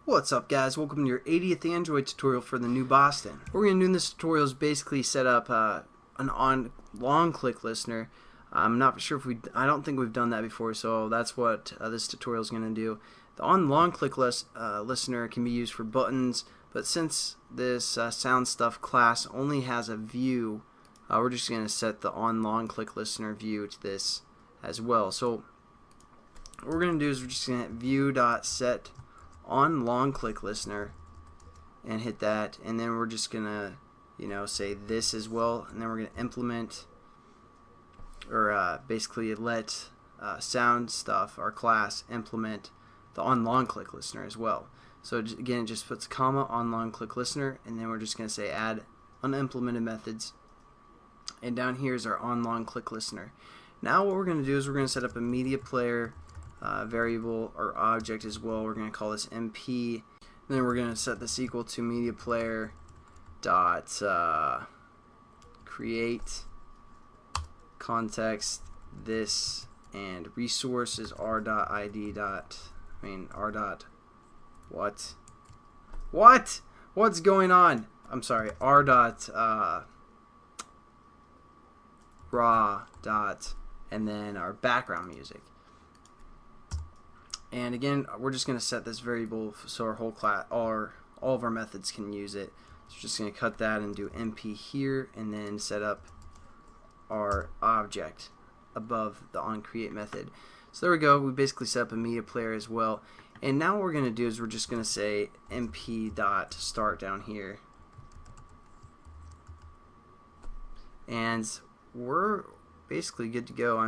What's up, guys? Welcome to your 80th Android tutorial for the new Boston. What we're going to do in this tutorial is basically set up an OnLongClick listener. I'm not sure if I don't think we've done that before, so that's what this tutorial is going to do. The OnLongClick listener can be used for buttons, but since this sound stuff class only has a view, we're just going to set the OnLongClick listener view to this as well. So what we're going to do is we're just going to view.set OnLongClick listener and hit that, and then we're just gonna say this as well, and then we're gonna implement or basically let sound stuff, our class, implement the OnLongClick listener as well. So again, it just puts a comma OnLongClick listener, and then we're just gonna say add unimplemented methods, and down here is our OnLongClick listener. Now what we're gonna do is we're gonna set up a media player variable or object as well. We're going to call this MP. Then we're going to set this equal to media player dot create context this, and resource is r dot id dot r dot what's going on? I'm sorry, r dot raw dot, and then our background music. And again, we're just going to set this variable so our whole class, all of our methods can use it. So we're just going to cut that and do MP here, and then set up our object above the onCreate method. So there we go. We basically set up a media player as well. And now what we're going to do is we're just going to say MP.start down here. And we're basically good to go.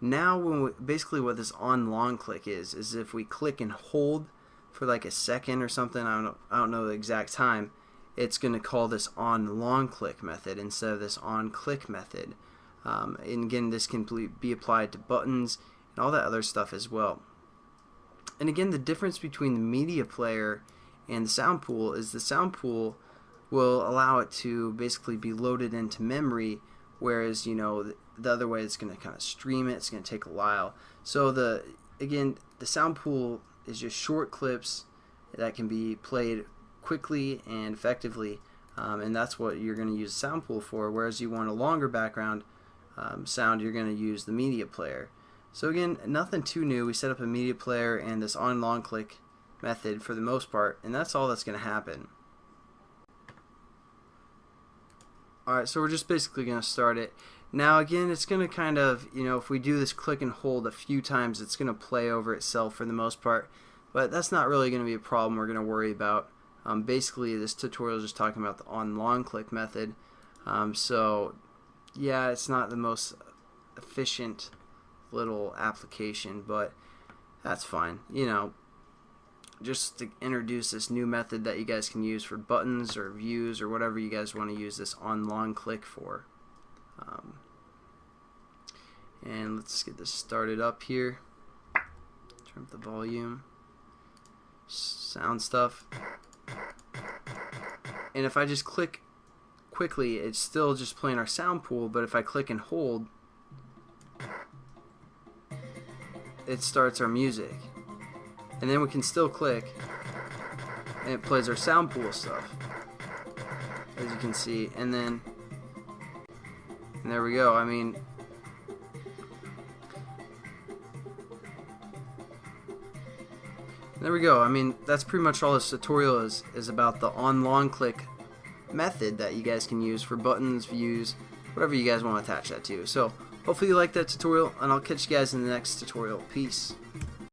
Now basically what this OnLongClick is if we click and hold for like a second or something, I don't know the exact time, it's going to call this OnLongClick method instead of this OnClick method. And again, this can be applied to buttons and all that other stuff as well. And again, the difference between the media player and the sound pool is the sound pool will allow it to basically be loaded into memory, whereas the other way it's going to kind of stream it. It's going to take a while. So again, the sound pool is just short clips that can be played quickly and effectively, and that's what you're going to use the sound pool for. Whereas you want a longer background sound, you're going to use the media player. So again, nothing too new. We set up a media player and this OnLongClick method for the most part, and that's all that's going to happen. Alright, so we're just basically going to start it. Now again, it's going to kind of, if we do this click and hold a few times, it's going to play over itself for the most part. But that's not really going to be a problem we're going to worry about. Basically, this tutorial is just talking about the OnLongClick method. So yeah, it's not the most efficient little application, but that's fine. Just to introduce this new method that you guys can use for buttons or views or whatever you guys want to use this OnLongClick for. And let's get this started up here. Turn up the volume. Sound stuff. And if I just click quickly, it's still just playing our sound pool, but if I click and hold, it starts our music. And then we can still click and it plays our sound pool stuff, as you can see. And there we go. There we go. That's pretty much all this tutorial is about the OnLongClick method that you guys can use for buttons, views, whatever you guys want to attach that to. So hopefully you liked that tutorial, and I'll catch you guys in the next tutorial. Peace.